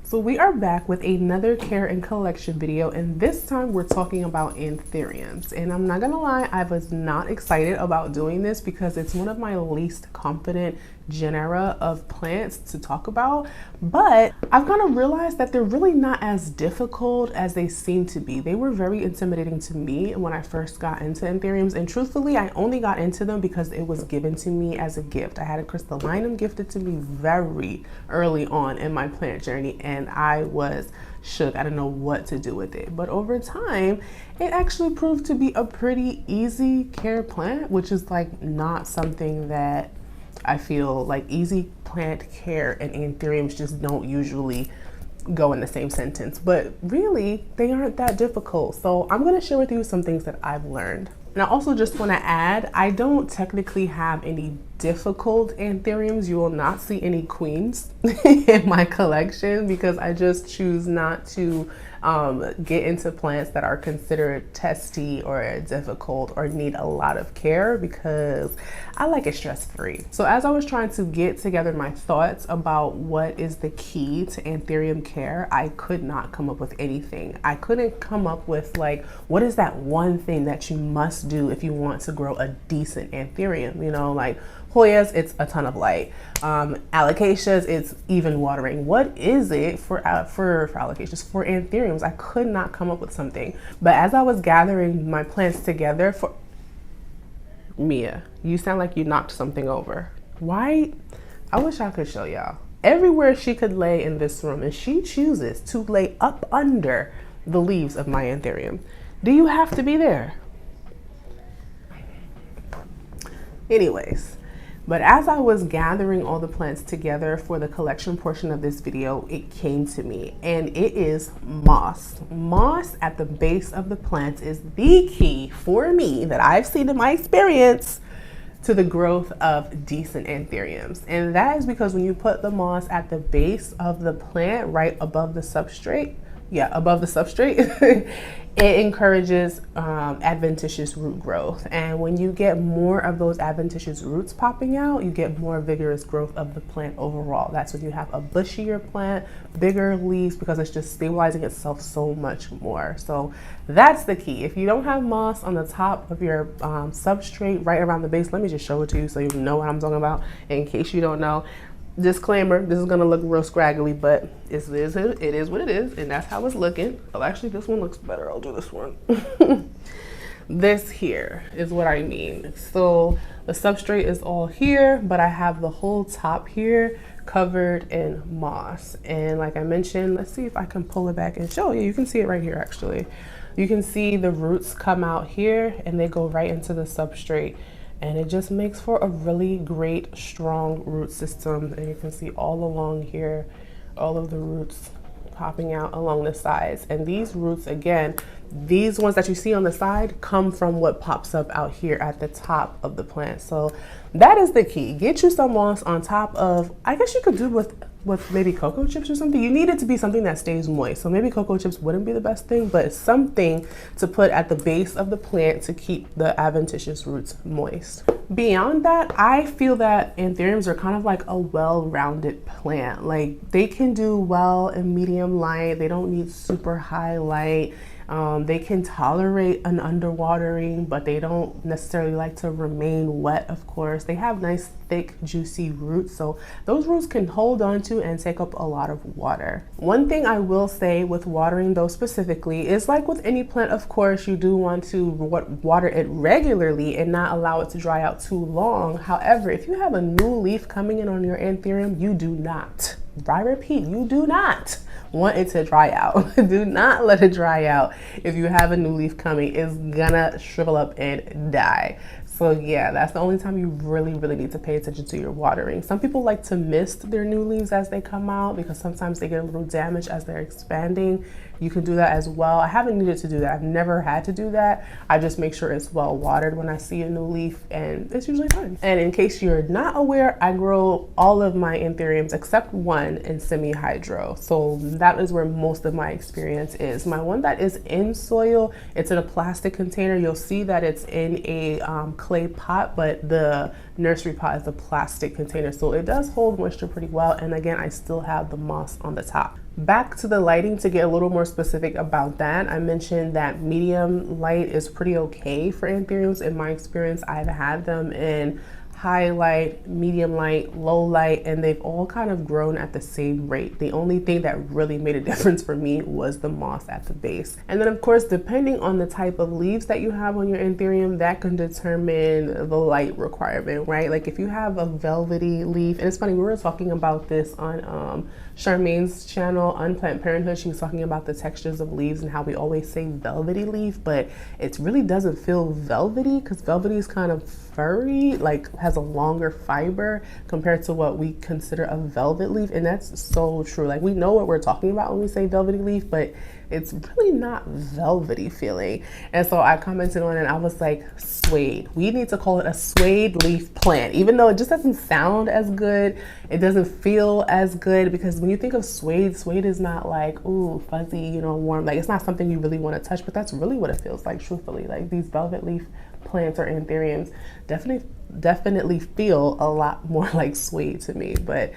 So we are back with another care and collection video, and this time we're talking about anthuriums. And I'm not gonna lie, I was not excited about doing this because it's one of my least confident genera of plants to talk about, but I've kind of realized that they're really not as difficult as they seem to be. They were very intimidating to me when I first got into anthuriums, and truthfully I only got into them because it was given to me as a gift. I had a crystallinum gifted to me very early on in my plant journey, and I was shook. I didn't know what to do with it, but over time it actually proved to be a pretty easy care plant, which is like not something that I feel like easy plant care and anthuriums just don't usually go in the same sentence, but really they aren't that difficult. So I'm going to share with you some things that I've learned. And I also just want to add, I don't technically have any difficult anthuriums. You will not see any queens in my collection because I just choose not to get into plants that are considered testy or difficult or need a lot of care because I like it stress-free. So as I was trying to get together my thoughts about what is the key to anthurium care, I could not come up with anything. I couldn't come up with like, what is that one thing that you must do if you want to grow a decent anthurium? You know, like Hoyas, it's a ton of light. Alocasias, it's even watering. What is it for alocasias? For anthuriums, I could not come up with something. But as I was gathering my plants together for Mia, you sound like you knocked something over. Why? I wish I could show y'all. Everywhere she could lay in this room, and she chooses to lay up under the leaves of my anthurium. Do you have to be there? Anyways. But as I was gathering all the plants together for the collection portion of this video, it came to me, and it is moss. Moss at the base of the plants is the key for me that I've seen in my experience to the growth of decent anthuriums. And that is because when you put the moss at the base of the plant, right above the substrate, it encourages adventitious root growth. And when you get more of those adventitious roots popping out, you get more vigorous growth of the plant overall. That's when you have a bushier plant, bigger leaves, because it's just stabilizing itself so much more. So that's the key. If you don't have moss on the top of your substrate right around the base, let me just show it to you so you know what I'm talking about in case you don't know. Disclaimer, this is gonna look real scraggly, but it is what it is, and that's how it's looking. Oh, actually, this one looks better. I'll do this one. This here is what I mean. So the substrate is all here, but I have the whole top here covered in moss. And like I mentioned, let's see if I can pull it back and show you. You can see it right here, actually. You can see the roots come out here and they go right into the substrate. And it just makes for a really great, strong root system. And you can see all along here, all of the roots popping out along the sides. And these roots, again, these ones that you see on the side come from what pops up out here at the top of the plant. So that is the key. Get you some moss on top of, I guess you could do with maybe cocoa chips or something. You need it to be something that stays moist. So maybe cocoa chips wouldn't be the best thing, but it's something to put at the base of the plant to keep the adventitious roots moist. Beyond that, I feel that anthuriums are kind of like a well-rounded plant. Like they can do well in medium light. They don't need super high light. They can tolerate an underwatering, but they don't necessarily like to remain wet, of course. They have nice, thick, juicy roots, so those roots can hold on to and take up a lot of water. One thing I will say with watering though specifically is like with any plant, of course, you do want to water it regularly and not allow it to dry out too long. However, if you have a new leaf coming in on your anthurium, you do not, I repeat, you do not want it to dry out. Do not let it dry out. If you have a new leaf coming, it's gonna shrivel up and die. So yeah, that's the only time you really need to pay attention to your watering. Some people like to mist their new leaves as they come out because sometimes they get a little damaged as they're expanding. You can do that as well. I haven't needed to do that. I've never had to do that. I just make sure it's well watered when I see a new leaf, and it's usually fine. And in case you're not aware, I grow all of my anthuriums except one in semi-hydro. So that is where most of my experience is. My one that is in soil, it's in a plastic container. You'll see that it's in a clay pot, but the nursery pot is a plastic container, so it does hold moisture pretty well. And again, I still have the moss on the top. Back to the lighting, to get a little more specific about that, I mentioned that medium light is pretty okay for anthuriums. In my experience, I've had them in high light, medium light, low light, and they've all kind of grown at the same rate. The only thing that really made a difference for me was the moss at the base. And then of course, depending on the type of leaves that you have on your anthurium, that can determine the light requirement, right? Like if you have a velvety leaf, and it's funny, we were talking about this on Charmaine's channel on Plant Parenthood. She was talking about the textures of leaves and how we always say velvety leaf, but it really doesn't feel velvety, because velvety is kind of furry, like has a longer fiber compared to what we consider a velvet leaf. And that's so true. Like we know what we're talking about when we say velvety leaf, but it's really not velvety feeling. And so I commented on it and I was like, suede. We need to call it a suede leaf plant, even though it just doesn't sound as good. It doesn't feel as good, because when you think of suede, suede is not like, ooh, fuzzy, you know, warm. Like it's not something you really want to touch, but that's really what it feels like, truthfully. Like these velvet leaf plants or anthuriums definitely feel a lot more like suede to me. But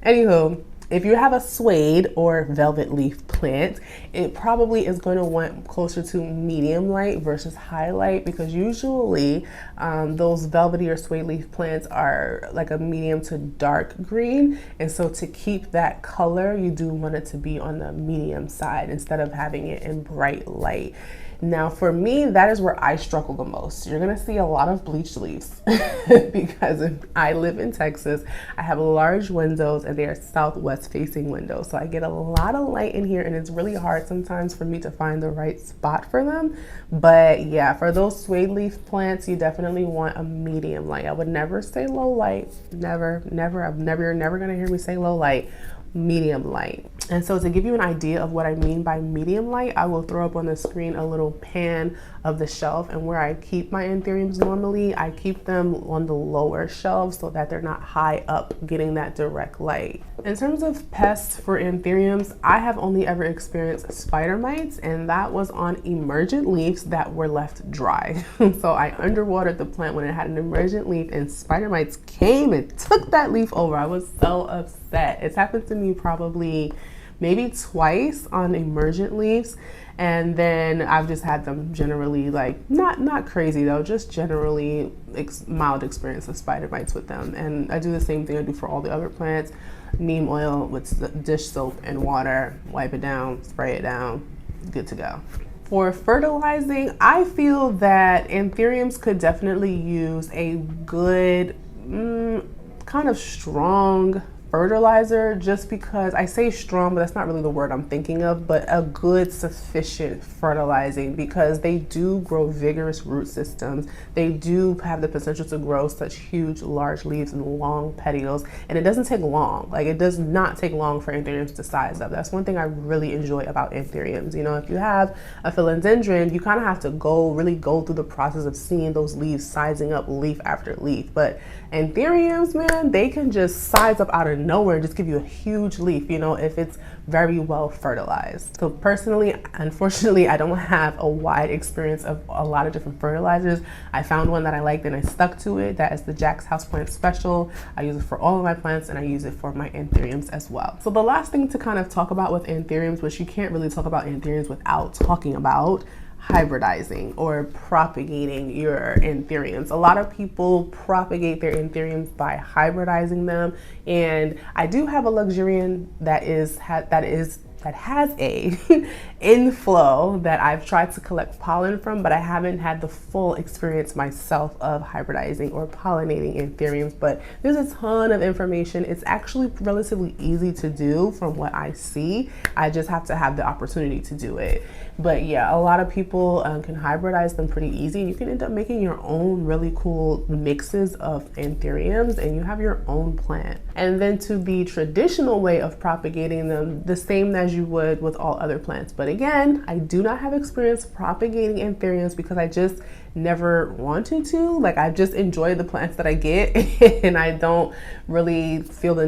anywho, if you have a suede or velvet leaf plant, it probably is going to want closer to medium light versus high light, because usually those velvety or suede leaf plants are like a medium to dark green. And so to keep that color, you do want it to be on the medium side instead of having it in bright light. Now for me, that is where I struggle the most. You're gonna see a lot of bleached leaves because I live in Texas. I have large windows and they are southwest facing windows. So I get a lot of light in here and it's really hard sometimes for me to find the right spot for them. But yeah, for those suede leaf plants, you definitely want a medium light. I would never say low light, never. You're never gonna hear me say low light. Medium light. And so to give you an idea of what I mean by medium light, I will throw up on the screen a little pan of the shelf, and where I keep my anthuriums normally, I keep them on the lower shelves so that they're not high up getting that direct light. In terms of pests for anthuriums, I have only ever experienced spider mites, and that was on emergent leaves that were left dry. So I underwatered the plant when it had an emergent leaf and spider mites came and took that leaf over. I was so upset. It's happened to me probably maybe twice on emergent leaves, and then I've just had them generally, like not crazy though, just generally mild experience of spider mites with them. And I do the same thing I do for all the other plants. Neem oil with dish soap and water, wipe it down, spray it down, good to go. For fertilizing, I feel that anthuriums could definitely use a good kind of strong fertilizer, just because I say strong, but that's not really the word I'm thinking of, but a good sufficient fertilizing, because they do grow vigorous root systems. They do have the potential to grow such huge, large leaves and long petioles, and it doesn't take long. Like it does not take long for anthuriums to size up. That's one thing I really enjoy about anthuriums. You know, if you have a philodendron, you kind of have to really go through the process of seeing those leaves sizing up leaf after leaf. But anthuriums, man, they can just size up out of nowhere and just give you a huge leaf, you know, if it's very well fertilized. So personally, unfortunately, I don't have a wide experience of a lot of different fertilizers. I found one that I liked and I stuck to it. That is the Jack's Houseplant Special. I use it for all of my plants and I use it for my anthuriums as well. So the last thing to kind of talk about with anthuriums, which you can't really talk about anthuriums without talking about hybridizing or propagating your anthuriums. A lot of people propagate their anthuriums by hybridizing them, and I do have a luxurian that has a inflow that I've tried to collect pollen from, but I haven't had the full experience myself of hybridizing or pollinating anthuriums. But there's a ton of information. It's actually relatively easy to do from what I see. I just have to have the opportunity to do it. But yeah, a lot of people can hybridize them pretty easy. You can end up making your own really cool mixes of anthuriums and you have your own plant. And then to the traditional way of propagating them, the same as you would with all other plants. But again, I do not have experience propagating anthuriums because I just never wanted to. Like, I just enjoy the plants that I get and I don't really feel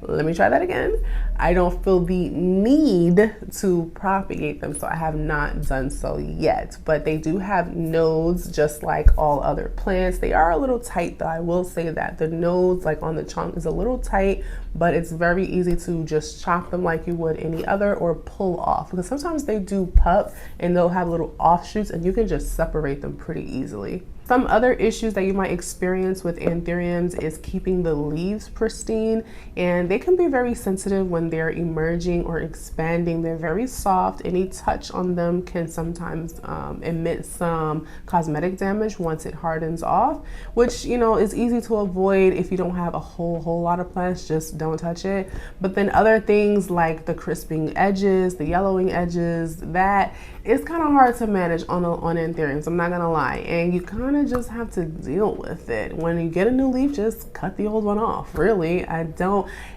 Let me try that again. I don't feel the need to propagate them, so I have not done so yet. But they do have nodes just like all other plants. They are a little tight though, I will say that. The nodes like on the trunk is a little tight, but it's very easy to just chop them like you would any other or pull off, because sometimes they do pup and they'll have little offshoots and you can just separate them pretty easily. Some other issues that you might experience with anthuriums is keeping the leaves pristine, and they can be very sensitive when they're emerging or expanding. They're very soft. Any touch on them can sometimes emit some cosmetic damage once it hardens off, which, you know, is easy to avoid if you don't have a whole lot of plants. Just don't touch it. But then other things like the crisping edges, the yellowing edges, that it's kind of hard to manage on anthuriums, I'm not gonna lie, and you kind of just have to deal with it. When you get a new leaf, just cut the old one off. Really,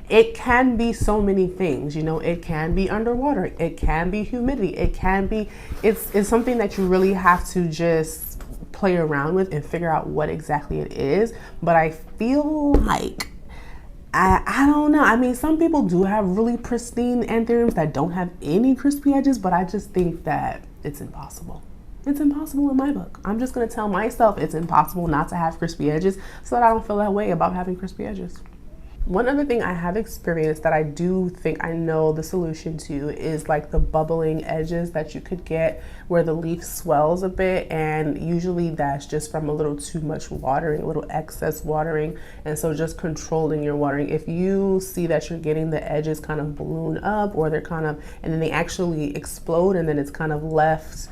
it can be so many things, you know. It can be underwater, it can be humidity, it can be, it's something that you really have to just play around with and figure out what exactly it is. But I feel like, I don't know. I mean, some people do have really pristine anthuriums that don't have any crispy edges, but I just think that it's impossible. It's impossible in my book. I'm just gonna tell myself it's impossible not to have crispy edges so that I don't feel that way about having crispy edges. One other thing I have experienced that I do think I know the solution to is like the bubbling edges that you could get where the leaf swells a bit, and usually that's just from a little too much watering, a little excess watering. And so just controlling your watering. If you see that you're getting the edges kind of balloon up, or they're kind of, and then they actually explode and then it's kind of left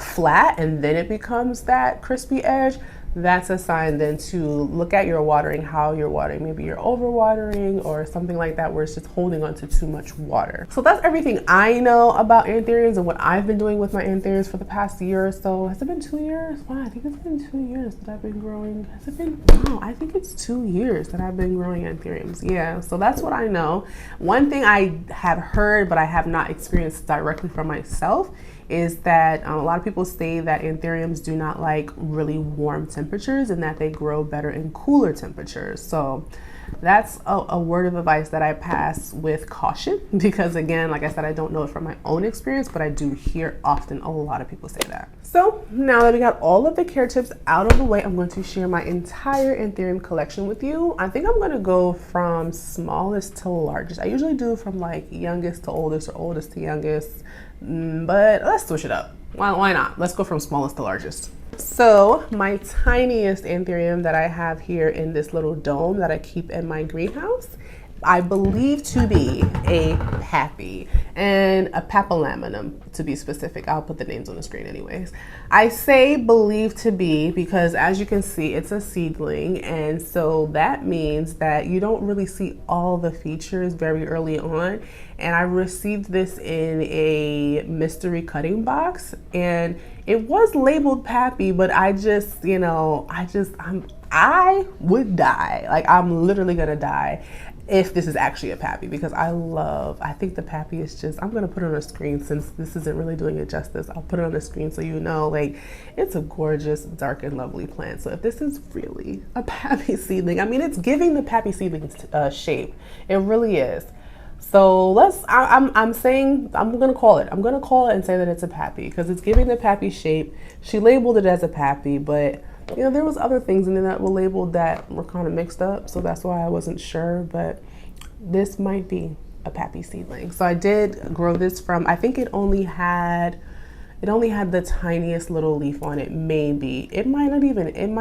flat and then it becomes that crispy edge, that's a sign then to look at your watering, how you're watering. Maybe you're over watering or something like that, where it's just holding on to too much water. So that's everything I know about anthuriums and what I've been doing with my anthuriums for the past year or so. Has it been 2 years? Wow, I think it's been 2 years that I've been growing. Has it been? Wow, I think it's 2 years that I've been growing anthuriums. Yeah, so that's what I know. One thing I have heard, but I have not experienced directly for myself, is that a lot of people say that anthuriums do not like really warm temperatures and that they grow better in cooler temperatures. So that's a word of advice that I pass with caution, because again, like I said, I don't know it from my own experience, but I do hear often a lot of people say that. So now that we got all of the care tips out of the way, I'm going to share my entire anthurium collection with you. I think I'm going to go from smallest to largest. I usually do from like youngest to oldest or oldest to youngest, but let's switch it up. Why not? Let's go from smallest to largest. So my tiniest anthurium that I have here in this little dome that I keep in my greenhouse, I believe to be a pappy, and a papillaminum to be specific. I'll put the names on the screen anyways. I say believe to be because, as you can see, it's a seedling, and so that means that you don't really see all the features very early on. And I received this in a mystery cutting box, and it was labeled pappy, but I just, you know, I would die. Like, I'm literally gonna die if this is actually a pappy, because I think the pappy is just, I'm gonna put it on a screen since this isn't really doing it justice. I'll put it on the screen so you know, like, it's a gorgeous, dark and lovely plant. So if this is really a pappy seedling, I mean, it's giving the pappy seedling shape. It really is. So I'm saying, I'm gonna call it and say that it's a pappy because it's giving the pappy shape. She labeled it as a pappy, but you know, there was other things in there that were labeled that were kind of mixed up, so that's why I wasn't sure, but this might be a pappy seedling. So I did grow this from, I think it only had the tiniest little leaf on it, maybe. It might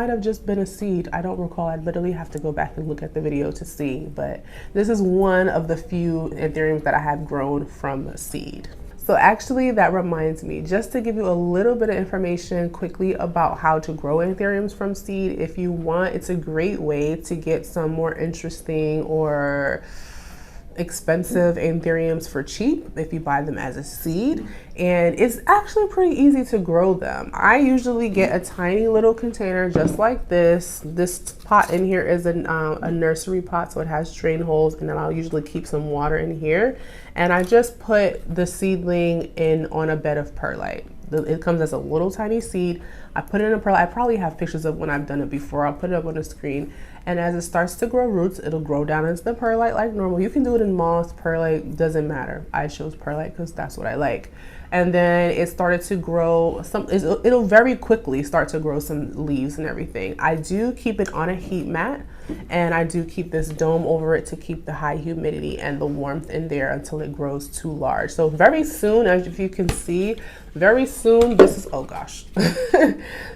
have just been a seed. I don't recall. I'd literally have to go back and look at the video to see, but this is one of the few anthuriums that I have grown from a seed. So actually, that reminds me, just to give you a little bit of information quickly about how to grow anthuriums from seed. If you want, it's a great way to get some more interesting or expensive anthuriums for cheap if you buy them as a seed, and it's actually pretty easy to grow them. I usually get a tiny little container just like this. This pot in here is a nursery pot, so it has drain holes, and then I'll usually keep some water in here, and I just put the seedling in on a bed of perlite. It comes as a little tiny seed. I put it in a perlite. I probably have pictures of when I've done it before. I'll put it up on the screen. And as it starts to grow roots, it'll grow down into the perlite like normal. You can do it in moss, perlite, doesn't matter. I chose perlite because that's what I like. And then it started to grow it'll very quickly start to grow some leaves and everything. I do keep it on a heat mat, and I do keep this dome over it to keep the high humidity and the warmth in there until it grows too large. So very soon, as if you can see, very soon oh gosh,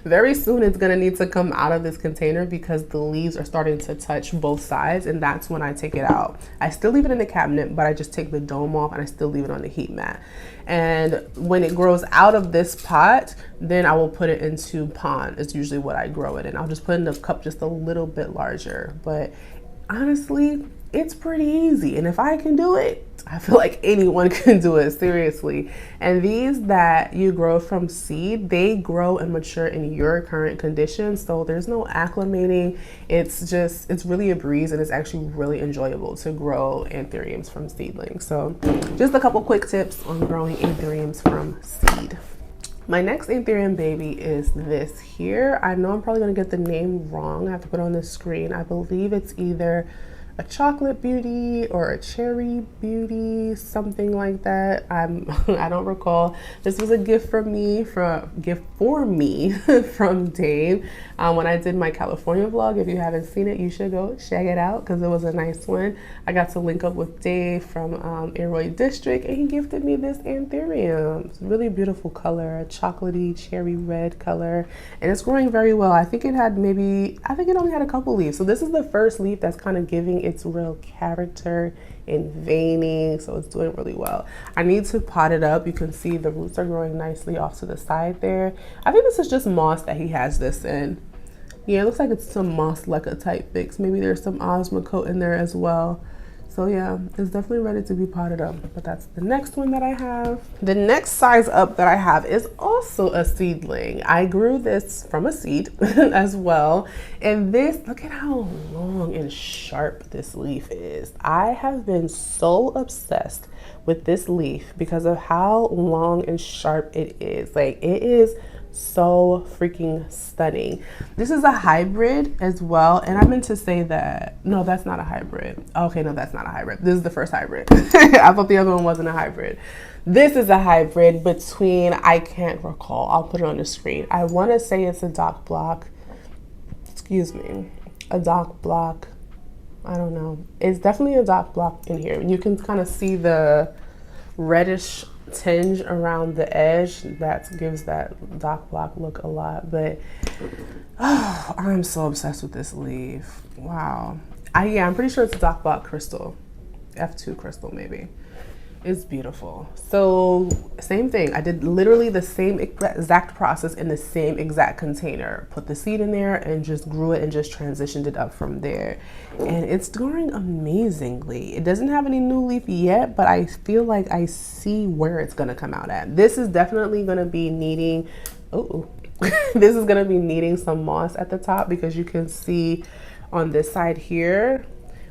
very soon it's gonna need to come out of this container because the leaves are starting to touch both sides, and that's when I take it out. I still leave it in the cabinet, but I just take the dome off and I still leave it on the heat mat. And when it grows out of this pot, then I will put it into pond. It's usually what I grow it in. I'll just put it in a cup just a little bit larger. But honestly, it's pretty easy. And if I can do it, I feel like anyone can do it, seriously. And these that you grow from seed, they grow and mature in your current conditions. So there's no acclimating. It's really a breeze, and it's actually really enjoyable to grow anthuriums from seedlings. So just a couple quick tips on growing anthuriums from seed. My next anthurium baby is this here. I know I'm probably gonna get the name wrong. I have to put it on the screen. I believe it's either a chocolate beauty or a cherry beauty, something like that. I don't recall. This was a gift for me from Dave when I did my California vlog. If you haven't seen it, you should go check it out because it was a nice one. I got to link up with Dave from Aroy District, and he gifted me this anthurium. It's a really beautiful color, a chocolatey cherry red color, and it's growing very well. I think it only had a couple leaves. So this is the first leaf that's kind of giving its real character and veining, so it's doing really well. I need to pot it up. You can see the roots are growing nicely off to the side there. I think this is just moss that he has this in. Yeah, it looks like it's some moss leca type fix. Maybe there's some osmocote in there as well. So yeah, it's definitely ready to be potted up, but that's the next one that I have. The next size up that I have is also a seedling. I grew this from a seed as well. And this, look at how long and sharp this leaf is. I have been so obsessed with this leaf because of how long and sharp it is. Like, it is so freaking stunning. This is a hybrid as well, and I meant to say that no, that's not a hybrid. Okay, no, that's not a hybrid. This is the first hybrid. I thought the other one wasn't a hybrid. This is a hybrid between, I can't recall, I'll put it on the screen. I want to say it's a dock block, a dock block, I don't know. It's definitely a dock block in here. You can kind of see the reddish tinge around the edge that gives that dock block look a lot. But oh, I'm so obsessed with this leaf. Wow. I'm pretty sure it's a dock block crystal, F2 crystal maybe. It's beautiful. So same thing, I did literally the same exact process in the same exact container. Put the seed in there and just grew it and just transitioned it up from there. And it's growing amazingly. It doesn't have any new leaf yet, but I feel like I see where it's gonna come out at. This is definitely gonna be needing, this is gonna be needing some moss at the top, because you can see on this side here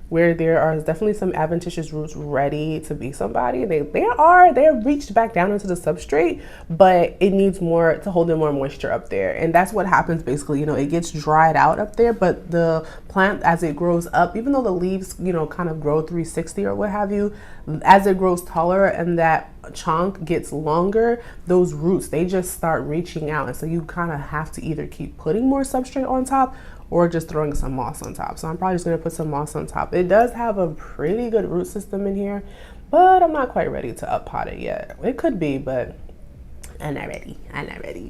where there are definitely some adventitious roots ready to be somebody. They're reached back down into the substrate, but it needs more to hold in more moisture up there. And that's what happens basically, it gets dried out up there, but the plant, as it grows up, even though the leaves, kind of grow 360 or what have you, as it grows taller and that chunk gets longer, those roots, they just start reaching out. And so you kind of have to either keep putting more substrate on top or just throwing some moss on top. So I'm probably just gonna put some moss on top. It does have a pretty good root system in here, but I'm not quite ready to up pot it yet. It could be, but I'm not ready.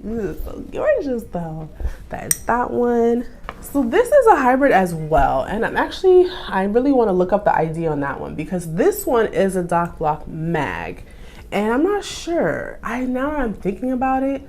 This is so gorgeous though. That is that one. So this is a hybrid as well. And I really wanna look up the ID on that one, because this one is a dock block mag. And I'm not sure, now that I'm thinking about it,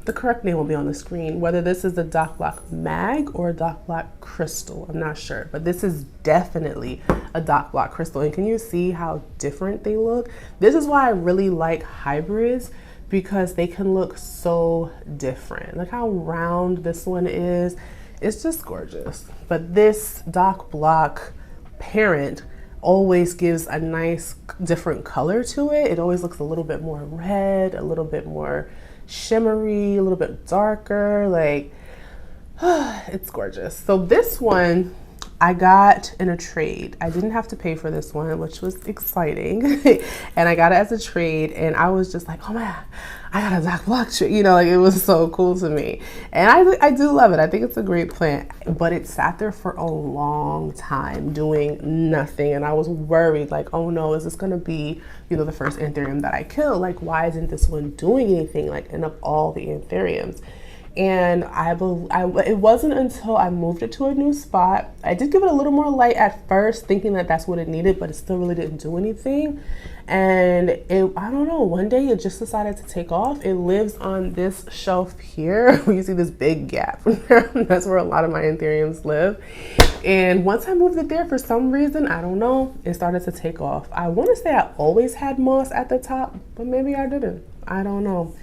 the correct name will be on the screen, whether this is a dock block mag or a dock block crystal. I'm not sure, but this is definitely a dock block crystal. And can you see how different they look? This is why I really like hybrids, because they can look so different. Look how round this one is. It's just gorgeous. But this dock block parent always gives a nice different color to it. It always looks a little bit more red, a little bit more shimmery, a little bit darker, like it's gorgeous. So this one I got in a trade. I didn't have to pay for this one, which was exciting. And I got it as a trade, and I was just like, oh man, I got a Doc Block tree. You know, like it was so cool to me. And I do love it. I think it's a great plant, but it sat there for a long time doing nothing. And I was worried, like, oh no, is this gonna be, you know, the first anthurium that I kill? Like, why isn't this one doing anything? Like, end up all the anthuriums. And it wasn't until I moved it to a new spot. I did give it a little more light at first, thinking that that's what it needed, but it still really didn't do anything. And I don't know, one day it just decided to take off. It lives on this shelf here where you see this big gap. That's where a lot of my anthuriums live. And once I moved it there, for some reason, I don't know, it started to take off. I want to say I always had moss at the top, but maybe I didn't. I don't know.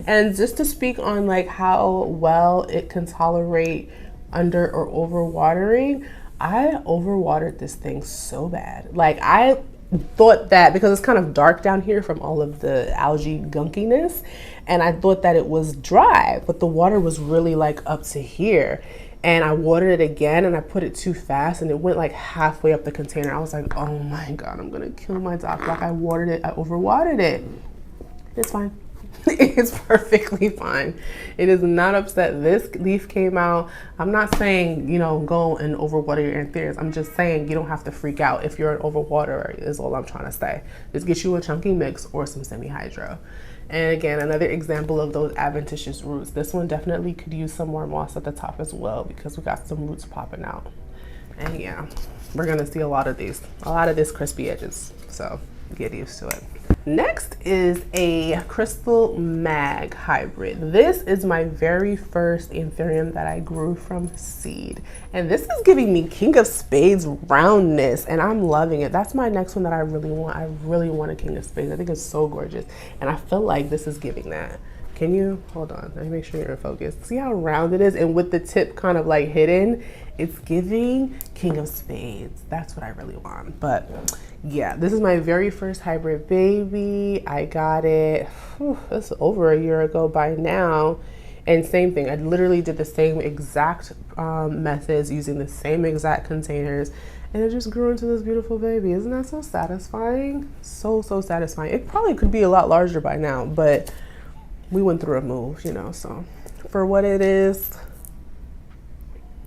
And just to speak on like how well it can tolerate under or over watering, I overwatered this thing so bad. Like I thought that because it's kind of dark down here from all of the algae gunkiness, and I thought that it was dry, but the water was really like up to here. And I watered it again, and I put it too fast, and it went like halfway up the container. I was like, oh my God, I'm gonna kill my Doc Block. I overwatered it. It's fine. It's perfectly fine. It is not upset. This leaf came out. I'm not saying, you know, go and overwater your anthuriums. I'm just saying you don't have to freak out if you're an overwaterer, is all I'm trying to say. Just get you a chunky mix or some semi-hydro. And again, another example of those adventitious roots. This one definitely could use some more moss at the top as well, because we got some roots popping out. And yeah, we're gonna see a lot of this crispy edges. So get used to it. Next is a crystal mag hybrid. This is my very first anthurium that I grew from seed. And this is giving me King of Spades roundness, and I'm loving it. That's my next one that I really want. I really want a King of Spades. I think it's so gorgeous. And I feel like this is giving that. Can you, hold on, let me make sure you're in focus. See how round it is? And with the tip kind of like hidden, it's giving King of Spades. That's what I really want. But yeah, this is my very first hybrid baby. I got it, it's over a year ago by now. And same thing, I literally did the same exact methods using the same exact containers. And it just grew into this beautiful baby. Isn't that so satisfying? So, so satisfying. It probably could be a lot larger by now, but we went through a move, you know, so for what it is,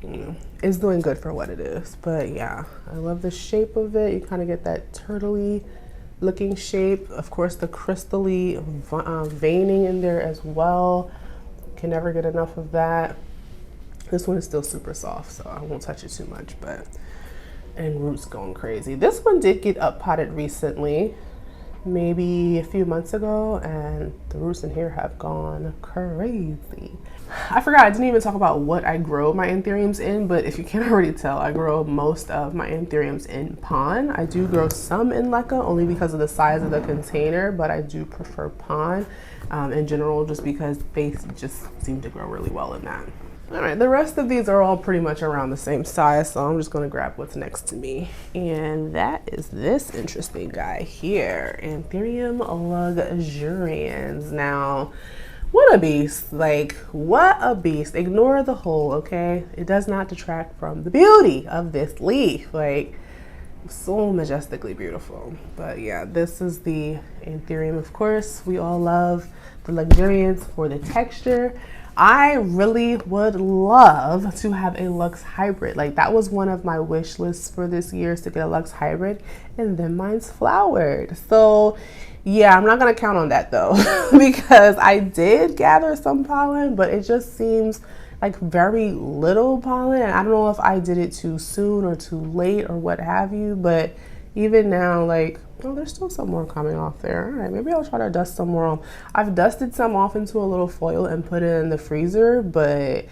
you know, it's doing good for what it is. But yeah, I love the shape of it. You kind of get that turtley looking shape. Of course, the crystally veining in there as well. Can never get enough of that. This one is still super soft, so I won't touch it too much, but, and roots going crazy. This one did get up potted recently, maybe a few months ago, and the roots in here have gone crazy. I forgot, I didn't even talk about what I grow my anthuriums in, but if you can't already tell, I grow most of my anthuriums in pond. I do grow some in leca only because of the size of the container, but I do prefer pond in general, just because they just seem to grow really well in that. All right, the rest of these are all pretty much around the same size, so I'm just gonna grab what's next to me. And that is this interesting guy here, Anthurium luxurians. Now, what a beast, like, what a beast. Ignore the hole, okay? It does not detract from the beauty of this leaf. Like, so majestically beautiful. But yeah, this is the Anthurium. Of course, we all love the luxuriance for the texture. I really would love to have a Lux hybrid. Like, that was one of my wish lists for this year, is to get a Lux hybrid, and then mine's flowered. So yeah, I'm not gonna count on that though, because I did gather some pollen, but it just seems like very little pollen. And I don't know if I did it too soon or too late or what have you, but even now, like, oh, there's still some more coming off there. All right, maybe I'll try to dust some more off. I've dusted some off into a little foil and put it in the freezer, but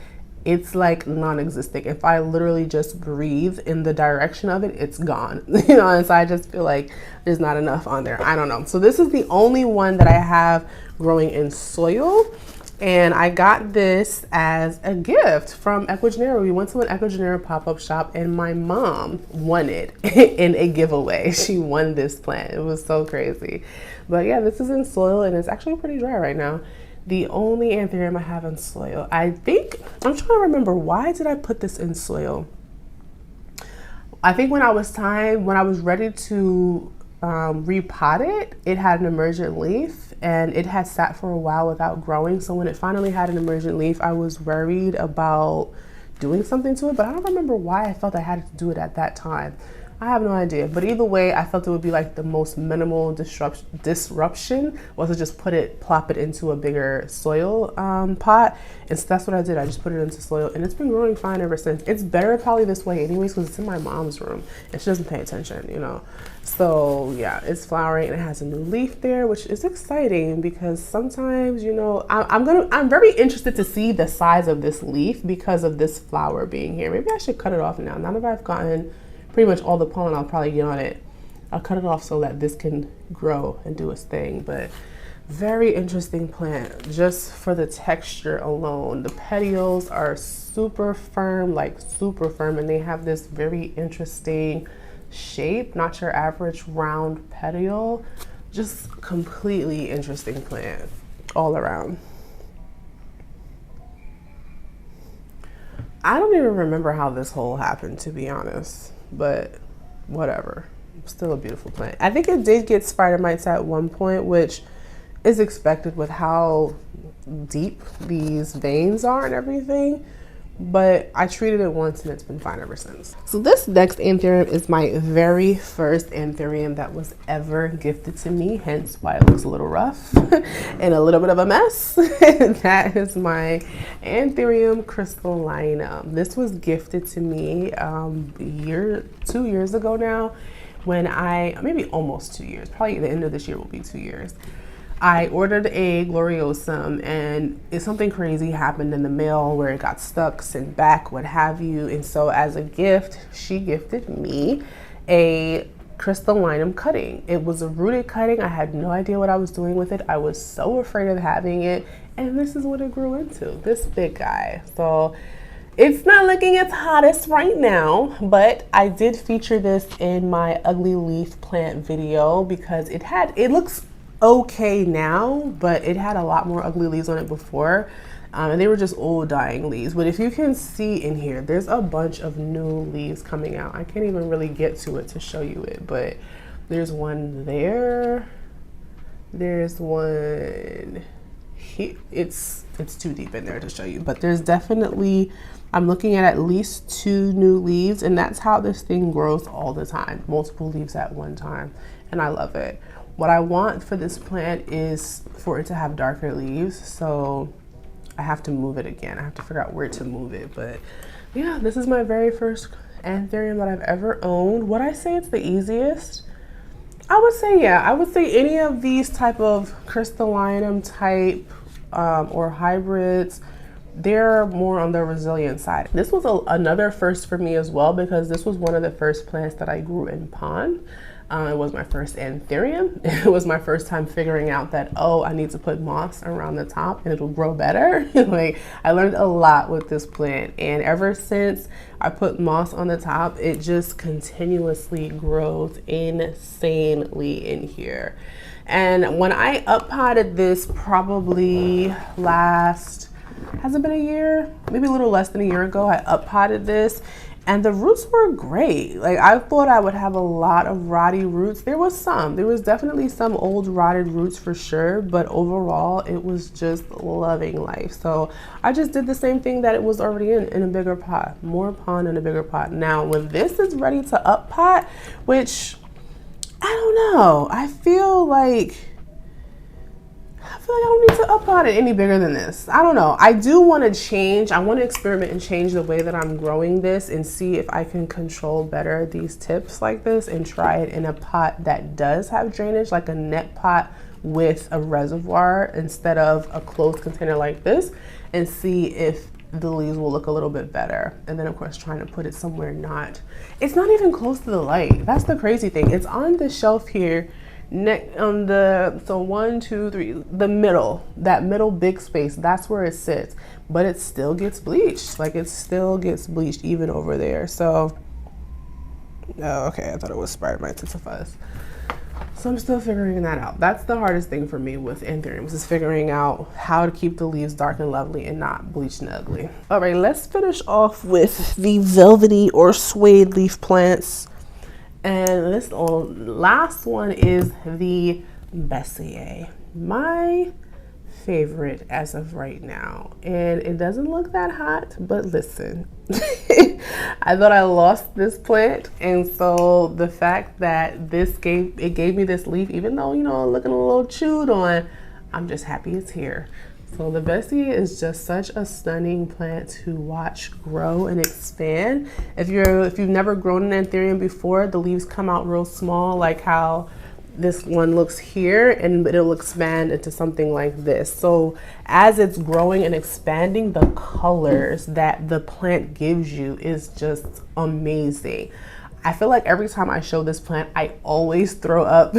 it's like non-existent. If I literally just breathe in the direction of it, it's gone. You know, and so I just feel like there's not enough on there. I don't know. So this is the only one that I have growing in soil. And I got this as a gift from Ecuagenera. We went to an Ecuagenera pop-up shop and my mom won it in a giveaway. She won this plant. It was so crazy. But yeah, this is in soil and it's actually pretty dry right now. The only anthurium I have in soil. I'm trying to remember, why did I put this in soil? I think when I was ready to repot it, it had an emergent leaf and it had sat for a while without growing. So when it finally had an emergent leaf, I was worried about doing something to it, but I don't remember why I felt I had to do it at that time. I have no idea, but either way, I felt it would be like the most minimal disruption was to just plop it into a bigger soil pot. And so that's what I did. I just put it into soil and it's been growing fine ever since. It's better probably this way anyways, because it's in my mom's room and she doesn't pay attention, you know. So yeah, it's flowering and it has a new leaf there, which is exciting because sometimes, you know, I'm very interested to see the size of this leaf because of this flower being here. Maybe I should cut it off now. Now that I've gotten pretty much all the pollen I'll probably get on it, I'll cut it off so that this can grow and do its thing. But very interesting plant just for the texture alone. The petioles are super firm, like super firm, and they have this very interesting shape, not your average round petiole. Just completely interesting plant all around. I don't even remember how this hole happened, to be honest, but whatever. Still a beautiful plant. I think it did get spider mites at one point, which is expected with how deep these veins are and everything, but I treated it once and it's been fine ever since. So this next anthurium is my very first anthurium that was ever gifted to me, hence why it looks a little rough and a little bit of a mess. That is my Anthurium crystallinum. This was gifted to me 2 years ago now, when maybe almost 2 years, probably the end of this year will be 2 years. I ordered a gloriosum and something crazy happened in the mail where it got stuck, sent back, what have you. And so as a gift, she gifted me a crystallinum cutting. It was a rooted cutting. I had no idea what I was doing with it. I was so afraid of having it. And this is what it grew into, this big guy. So it's not looking its hottest right now, but I did feature this in my ugly leaf plant video because it looks okay now, but it had a lot more ugly leaves on it before, and they were just old dying leaves. But if you can see in here, there's a bunch of new leaves coming out. I can't even really get to it to show you it, but there's one there, there's one here. It's too deep in there to show you, but there's definitely, I'm looking at least 2 new leaves, and that's how this thing grows all the time, multiple leaves at one time, and I love it. What I want for this plant is for it to have darker leaves, so I have to move it again. I have to figure out where to move it, but yeah, this is my very first anthurium that I've ever owned. Would I say it's the easiest? I would say, yeah, I would say any of these type of crystallinum type or hybrids, they're more on the resilient side. This was another first for me as well, because this was one of the first plants that I grew in pond. It was my first anthurium. It was my first time figuring out that, oh, I need to put moss around the top and it'll grow better. Like, I learned a lot with this plant, and ever since I put moss on the top, it just continuously grows insanely in here. And when I uppotted this probably has it been a year? Maybe a little less than a year ago, I uppotted this. And the roots were great. Like, I thought I would have a lot of rotty roots. There was definitely some old rotted roots for sure, but overall it was just loving life. So I just did the same thing that it was already in a bigger pot, more pond in a bigger pot. Now when this is ready to up pot, which I don't know, I feel like I don't need to uppot it any bigger than this. I don't know. I do want to change. I want to experiment and change the way that I'm growing this and see if I can control better these tips like this and try it in a pot that does have drainage, like a net pot with a reservoir instead of a closed container like this, and see if the leaves will look a little bit better. And then of course trying to put it somewhere it's not even close to the light. That's the crazy thing. It's on the shelf here Next on the, so 1, 2, 3, the middle, that middle big space, that's where it sits, but it still gets bleached. Like it still gets bleached even over there. So, oh, okay, I thought it was Spider Man intensifies. So I'm still figuring that out. That's the hardest thing for me with anthuriums, is figuring out how to keep the leaves dark and lovely and not bleached and ugly. All right, let's finish off with the velvety or suede leaf plants. And this last one is the Bessier, my favorite as of right now. And it doesn't look that hot, but listen, I thought I lost this plant. And so the fact that it gave me this leaf, even though, you know, looking a little chewed on, I'm just happy it's here. So the Bessier is just such a stunning plant to watch grow and expand. If you've never grown an anthurium before, the leaves come out real small, like how this one looks here, and it'll expand into something like this. So as it's growing and expanding, the colors that the plant gives you is just amazing. I feel like every time I show this plant, I always throw up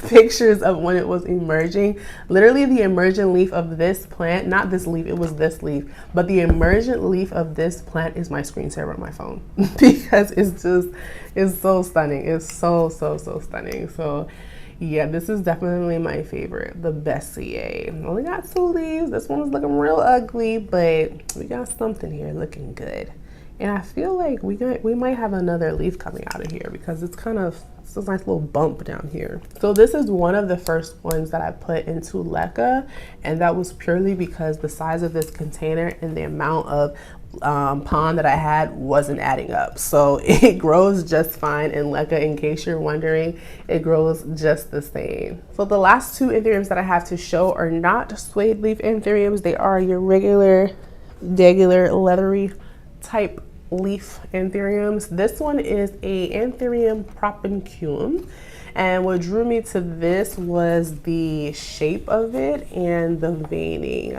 pictures of when it was emerging. Literally the emergent leaf of this plant, not this leaf, it was this leaf, but the emergent leaf of this plant is my screensaver on my phone because it's so stunning. It's so stunning. So yeah, this is definitely my favorite, the Bessier. Only got 2 leaves. This one was looking real ugly, but we got something here looking good. And I feel like we might have another leaf coming out of here because it's a nice little bump down here. So this is one of the first ones that I put into leca, and that was purely because the size of this container and the amount of pond that I had wasn't adding up. So it grows just fine in leca, in case you're wondering, it grows just the same. So the last 2 anthuriums that I have to show are not suede leaf anthuriums. They are your regular leathery type leaf anthuriums. This one is a Anthurium Propagation, and what drew me to this was the shape of it and the veining.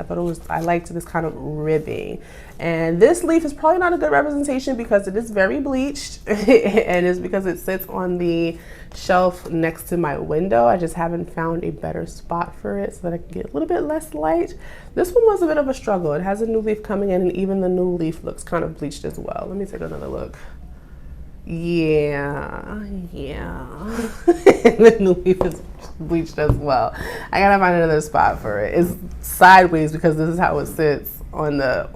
I liked this kind of ribbing. And this leaf is probably not a good representation because it is very bleached and it's because it sits on the shelf next to my window. I just haven't found a better spot for it so that I can get a little bit less light. This one was a bit of a struggle. It has a new leaf coming in, and even the new leaf looks kind of bleached as well. Let me take another look. Yeah. The new leaf is bleached as well. I gotta find another spot for it. It's sideways because this is how it sits on the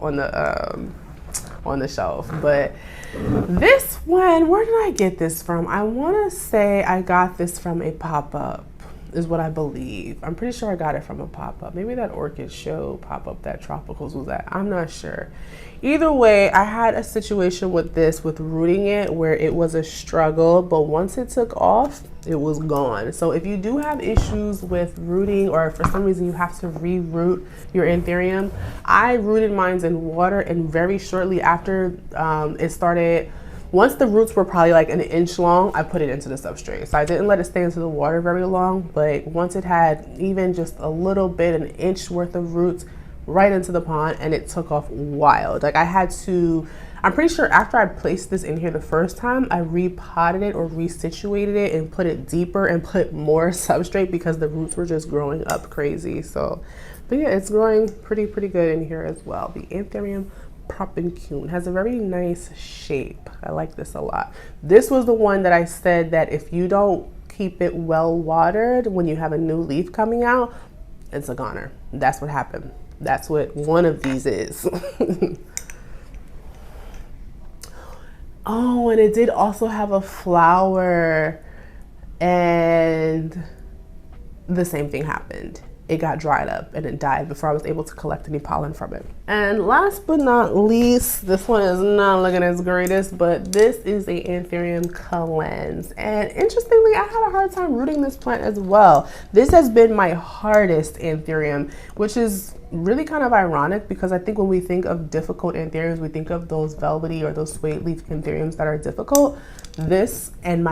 shelf. But this one, where did I get this from? I want to say I got this from a pop-up, is what I believe. I'm pretty sure I got it from a pop-up. Maybe that orchid show pop-up that Tropicals was at. I'm not sure. Either way, I had a situation with this, with rooting it, where it was a struggle, but once it took off, it was gone. So if you do have issues with rooting, or for some reason you have to re-root your anthurium, I rooted mine in water, and very shortly after it started, once the roots were probably like 1 inch long, I put it into the substrate. So I didn't let it stay into the water very long, but once it had even just a little bit, 1 inch worth of roots, right into the pond, and it took off wild. Like I'm pretty sure after I placed this in here the first time, I repotted it or resituated it and put it deeper and put more substrate because the roots were just growing up crazy. So, but yeah, it's growing pretty good in here as well. The Anthurium Propagation has a very nice shape. I like this a lot. This was the one that I said that if you don't keep it well watered when you have a new leaf coming out, it's a goner. That's what happened. That's what one of these is. Oh, and it did also have a flower, and the same thing happened. It got dried up and it died before I was able to collect any pollen from it. And last but not least, this one is not looking as greatest, but this is a Anthurium Cleanse. And interestingly, I had a hard time rooting this plant as well. This has been my hardest Anthurium, which is really kind of ironic because I think when we think of difficult anthuriums, we think of those velvety or those suede leaf anthuriums that are difficult. This and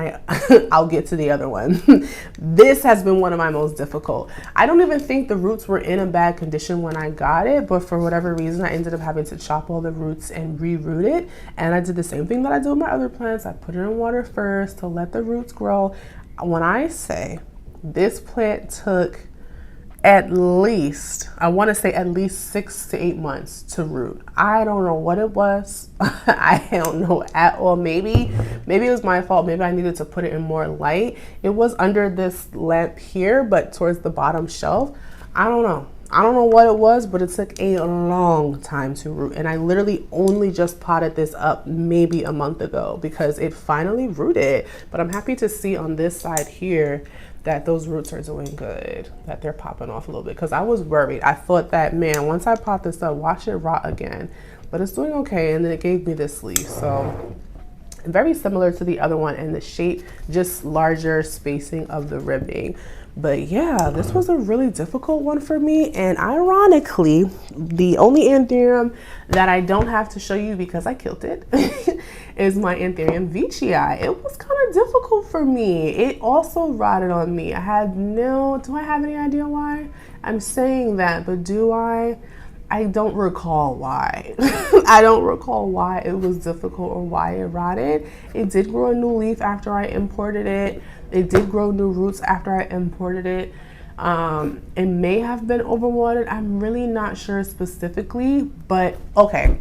I'll get to the other one. This has been one of my most difficult. I don't even think the roots were in a bad condition when I got it, but for whatever reason, I ended up having to chop all the roots and re-root it. And I did the same thing that I do with my other plants. I put it in water first to let the roots grow. When I say This plant took at least, I want to say at least 6 to 8 months to root. I don't know what it was. I don't know at all. Maybe it was my fault. Maybe I needed to put it in more light. It was under this lamp here, but towards the bottom shelf. I don't know. I don't know what it was, but it took a long time to root. And I literally only just potted this up maybe a month ago because it finally rooted. But I'm happy to see on this side here that those roots are doing good, that they're popping off a little bit, because I was worried. I thought that, man, once I pot this up, watch it rot again. But it's doing okay, and then it gave me this leaf. So very similar to the other one in the shape, just larger spacing of the ribbing. But yeah, this was a really difficult one for me. And ironically, the only anthurium that I don't have to show you because I killed it is my Anthurium veitchii. It was kind of difficult for me. It also rotted on me. do I have any idea why? I'm saying that, but do I? I don't recall why. I don't recall why it was difficult or why it rotted. It did grow a new leaf after I imported it. It did grow new roots after I imported it. It may have been overwatered. I'm really not sure specifically, but okay.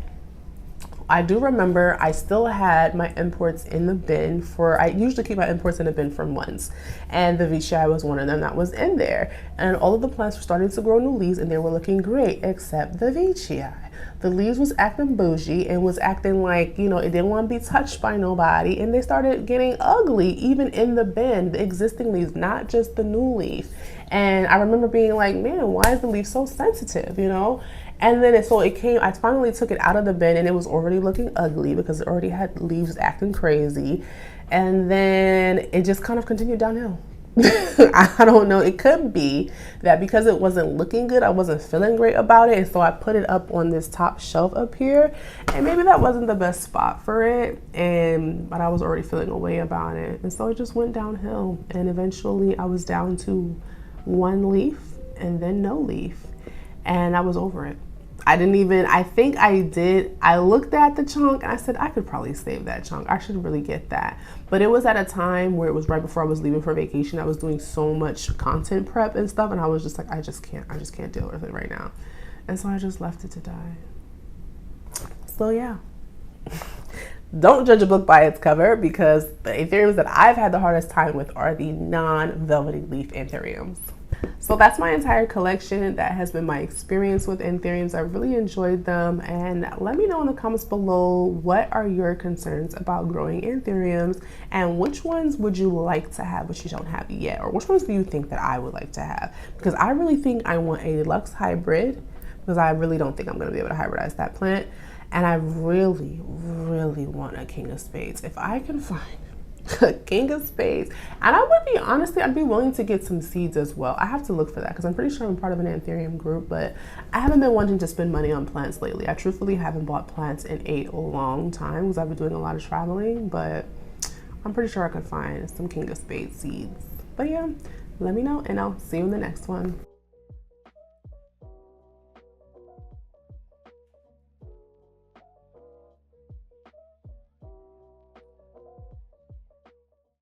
I do remember I still had my imports in the bin I usually keep my imports in the bin for months. And the veitchii was one of them that was in there. And all of the plants were starting to grow new leaves and they were looking great, except the veitchii. The leaves was acting bougie and was acting like, it didn't want to be touched by nobody. And they started getting ugly, even in the bin, the existing leaves, not just the new leaf. And I remember being like, man, why is the leaf so sensitive, And then I finally took it out of the bin and it was already looking ugly because it already had leaves acting crazy. And then it just kind of continued downhill. I don't know. It could be that because it wasn't looking good, I wasn't feeling great about it. And so I put it up on this top shelf up here. And maybe that wasn't the best spot for it. But I was already feeling a way about it. And so it just went downhill. And eventually I was down to one leaf and then no leaf. And I was over it. I looked at the chunk and I said, I could probably save that chunk. I should really get that. But it was at a time where it was right before I was leaving for vacation. I was doing so much content prep and stuff. And I was just like, I just can't deal with it right now. And so I just left it to die. So yeah. Don't judge a book by its cover, because the anthuriums that I've had the hardest time with are the non-velvety leaf anthuriums. So that's my entire collection. That has been my experience with anthuriums. I really enjoyed them, and let me know in the comments below, what are your concerns about growing anthuriums, and which ones would you like to have but you don't have yet, or which ones do you think that I would like to have? Because I really think I want a Lux hybrid, because I really don't think I'm going to be able to hybridize that plant, and I really want a King of Spades. If I can find King of Spades, and I'd be willing to get some seeds as well. I have to look for that because I'm pretty sure I'm part of an anthurium group, but I haven't been wanting to spend money on plants lately. I truthfully haven't bought plants in a long time because I've been doing a lot of traveling, but I'm pretty sure I could find some King of Spades seeds. But yeah, let me know and I'll see you in the next one.